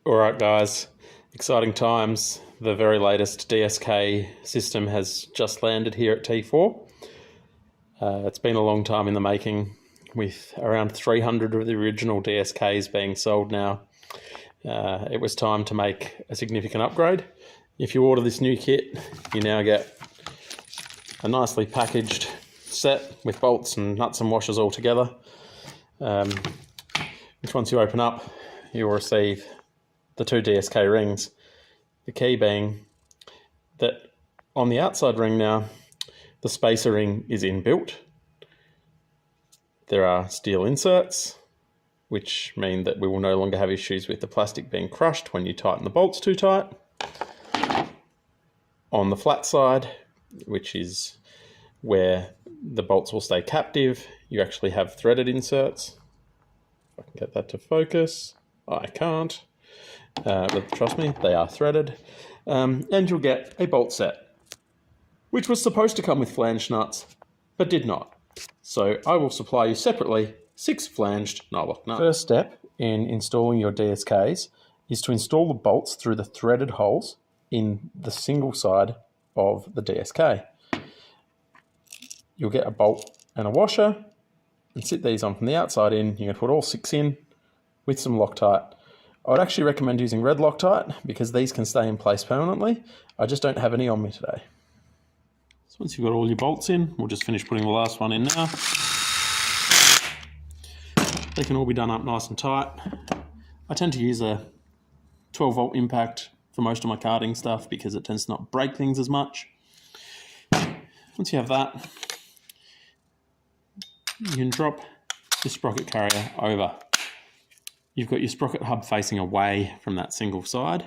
Alright guys, exciting times. The very latest DSK system has just landed here at T4. It's been a long time in the making, with around 300 of the original DSKs being sold now. It was time to make a significant upgrade. If you order this new kit, you now get a nicely packaged set with bolts and nuts and washers all together, which once you open up, you'll receive the two DSK rings. The key being that on the outside ring now, the spacer ring is inbuilt. There are steel inserts, which mean that we will no longer have issues with the plastic being crushed when you tighten the bolts too tight. On the flat side, which is where the bolts will stay captive, you actually have threaded inserts. If I can get that to focus, I can't. But trust me, they are threaded. And you'll get a bolt set, which was supposed to come with flange nuts, but did not. So I will supply you separately 6 flanged nylon nuts. First step in installing your DSKs is to install the bolts through the threaded holes in the single side of the DSK. You'll get a bolt and a washer and sit these on from the outside in. You're going to put all 6 in with some Loctite. I would actually recommend using red Loctite because these can stay in place permanently. I just don't have any on me today. So once you've got all your bolts in, we'll just finish putting the last one in now. They can all be done up nice and tight. I tend to use a 12 volt impact for most of my karting stuff because it tends to not break things as much. Once you have that, you can drop your sprocket carrier over. You've got your sprocket hub facing away from that single side.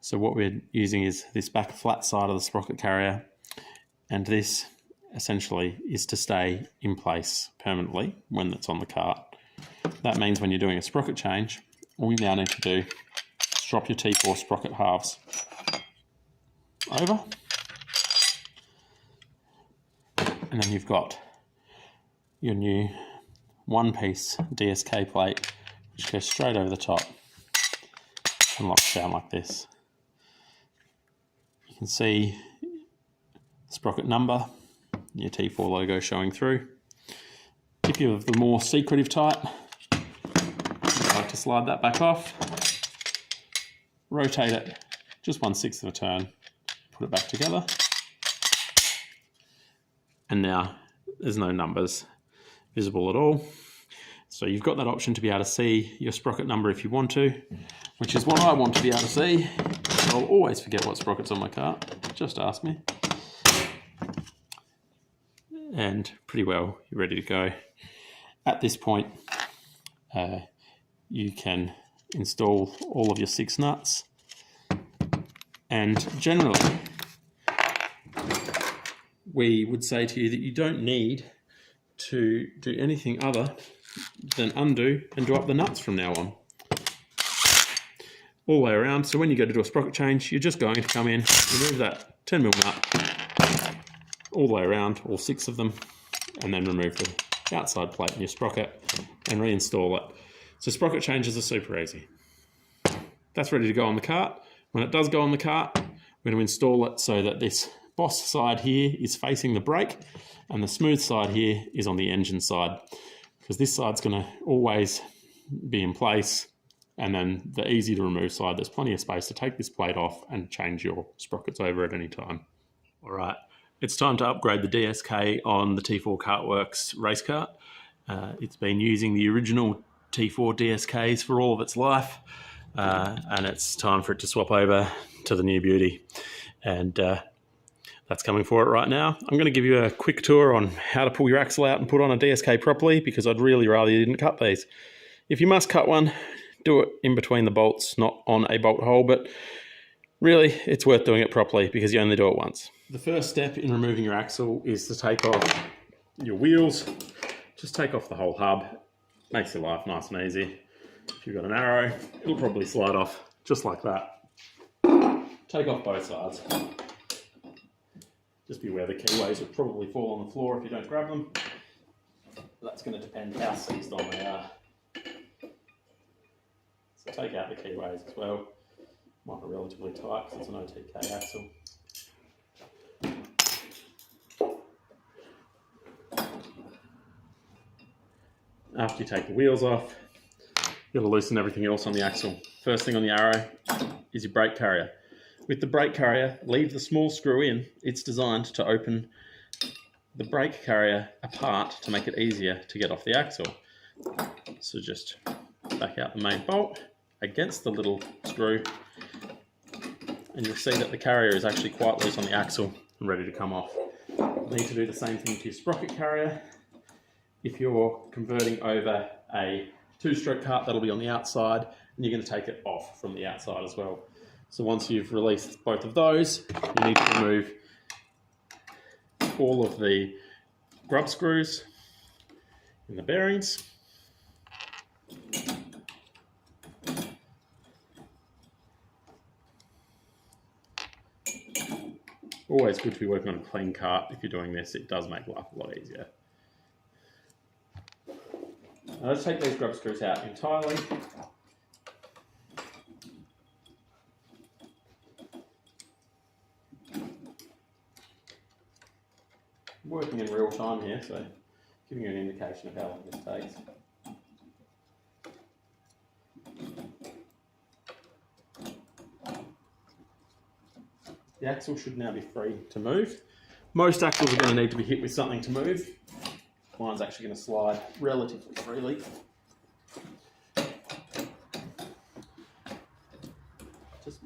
So what we're using is this back flat side of the sprocket carrier, and this essentially is to stay in place permanently when it's on the kart. That means when you're doing a sprocket change, all you now need to do is drop your T4 sprocket halves over, and then you've got your new one-piece DSK plate, which goes straight over the top and locks down like this. You can see the sprocket number, your T4 logo showing through. If you're the more secretive type, you like to slide that back off, rotate it just 1/6 of a turn, put it back together, and now there's no numbers visible at all. So you've got that option to be able to see your sprocket number if you want to, which is what I want to be able to see. I'll always forget what sprocket's on my car. Just ask me. And pretty well, you're ready to go. At this point, you can install all of your 6 nuts. And generally, we would say to you that you don't need to do anything other than undo and drop the nuts from now on. All the way around. So when you go to do a sprocket change, you're just going to come in, remove that 10mm nut all the way around, all 6 of them, and then remove the outside plate in your sprocket and reinstall it. So sprocket changes are super easy. That's ready to go on the kart. When it does go on the kart, we're going to install it so that this boss side here is facing the brake and the smooth side here is on the engine side, because this side's going to always be in place, and then the easy to remove side, there's plenty of space to take this plate off and change your sprockets over at any time. All right, it's time to upgrade the DSK on the T4 Kartworks race kart. It's been using the original T4 DSKs for all of its life, and it's time for it to swap over to the new beauty. And that's coming for it right now. I'm going to give you a quick tour on how to pull your axle out and put on a DSK properly, because I'd really rather you didn't cut these. If you must cut one, do it in between the bolts, not on a bolt hole, but really it's worth doing it properly because you only do it once. The first step in removing your axle is to take off your wheels. Just take off the whole hub. Makes your life nice and easy. If you've got an arrow, it'll probably slide off just like that. Take off both sides. Just be aware the keyways will probably fall on the floor if you don't grab them. That's going to depend how seized on they are. So take out the keyways as well. Might be relatively tight because it's an OTK axle. After you take the wheels off, you've got to loosen everything else on the axle. First thing on the arrow is your brake carrier. With the brake carrier, leave the small screw in. It's designed to open the brake carrier apart to make it easier to get off the axle. So just back out the main bolt against the little screw, and you'll see that the carrier is actually quite loose on the axle and ready to come off. You need to do the same thing to your sprocket carrier. If you're converting over a 2-stroke kart, that'll be on the outside, and you're going to take it off from the outside as well. So once you've released both of those, you need to remove all of the grub screws and the bearings. Always good to be working on a clean kart. If you're doing this, it does make life a lot easier. Now let's take these grub screws out entirely. I'm working in real time here, so giving you an indication of how long this takes. The axle should now be free to move. Most axles are going to need to be hit with something to move. Mine's actually going to slide relatively freely. Just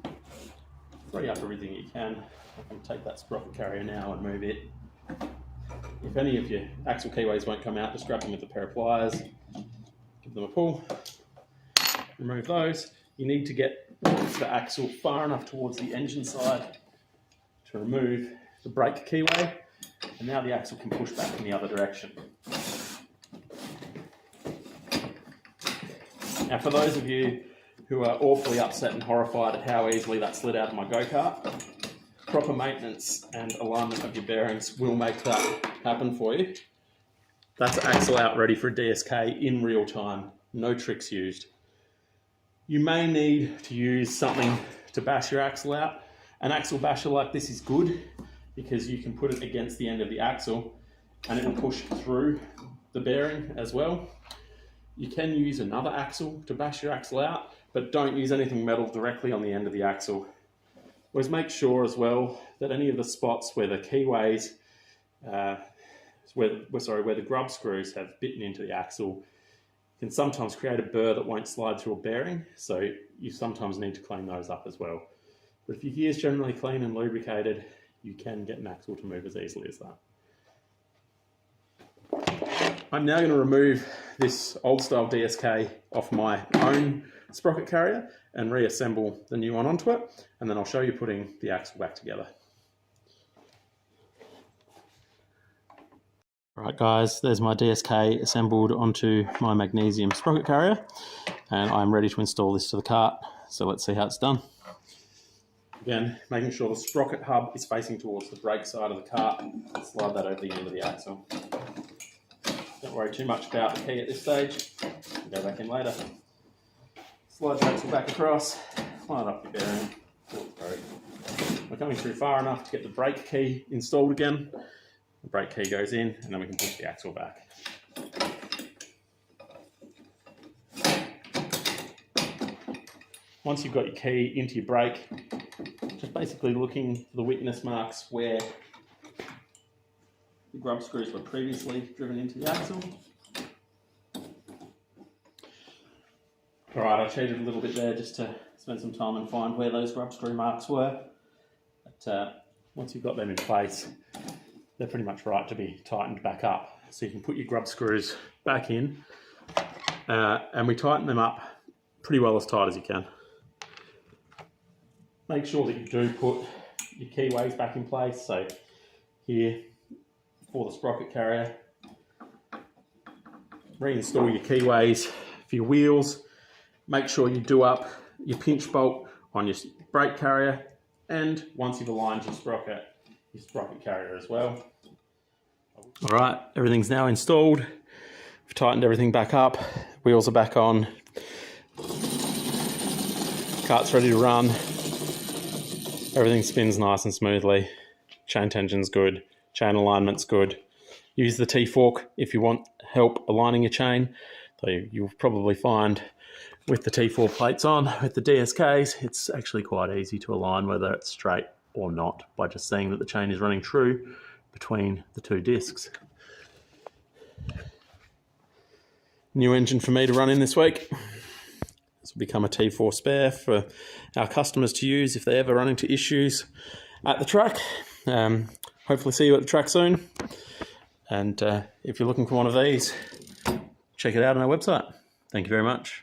free up everything you can. I can take that sprocket carrier now and move it. If any of your axle keyways won't come out, just grab them with a pair of pliers, give them a pull, remove those. You need to get the axle far enough towards the engine side to remove the brake keyway, and now the axle can push back in the other direction. Now for those of you who are awfully upset and horrified at how easily that slid out of my go-kart, proper maintenance and alignment of your bearings will make that happen for you. That's axle out ready for DSK in real time, no tricks used. You may need to use something to bash your axle out. An axle basher like this is good because you can put it against the end of the axle and it will push through the bearing as well. You can use another axle to bash your axle out, but don't use anything metal directly on the end of the axle. Always make sure as well that any of the spots where the keyways, where the grub screws have bitten into the axle can sometimes create a burr that won't slide through a bearing, so you sometimes need to clean those up as well. But if your gear's generally clean and lubricated, you can get an axle to move as easily as that. I'm now going to remove this old style DSK off my own sprocket carrier and reassemble the new one onto it, and then I'll show you putting the axle back together. Right guys, there's my DSK assembled onto my magnesium sprocket carrier, and I'm ready to install this to the kart, so let's see how it's done. Again, making sure the sprocket hub is facing towards the brake side of the kart. Slide that over the end of the axle. Don't worry too much about the key at this stage. Go back in later. Slide your axle back across, line up your bearing, pull it through. We're coming through far enough to get the brake key installed again. The brake key goes in and then we can push the axle back. Once you've got your key into your brake, just basically looking for the witness marks where the grub screws were previously driven into the axle. Alright, I cheated a little bit there just to spend some time and find where those grub screw marks were. But once you've got them in place, they're pretty much right to be tightened back up. So you can put your grub screws back in, and we tighten them up pretty well as tight as you can. Make sure that you do put your keyways back in place. So here for the sprocket carrier, reinstall your keyways for your wheels. Make sure you do up your pinch bolt on your brake carrier, and once you've aligned your sprocket carrier as well. All right, everything's now installed. We've tightened everything back up. Wheels are back on. Kart's ready to run. Everything spins nice and smoothly. Chain tension's good. Chain alignment's good. Use the T4 if you want help aligning your chain. Though you'll probably find with the T4 plates on, with the DSKs, it's actually quite easy to align whether it's straight or not by just seeing that the chain is running true between the two discs. New engine for me to run in this week. This will become a T4 spare for our customers to use if they ever run into issues at the track. Hopefully see you at the track soon. And if you're looking for one of these, check it out on our website. Thank you very much.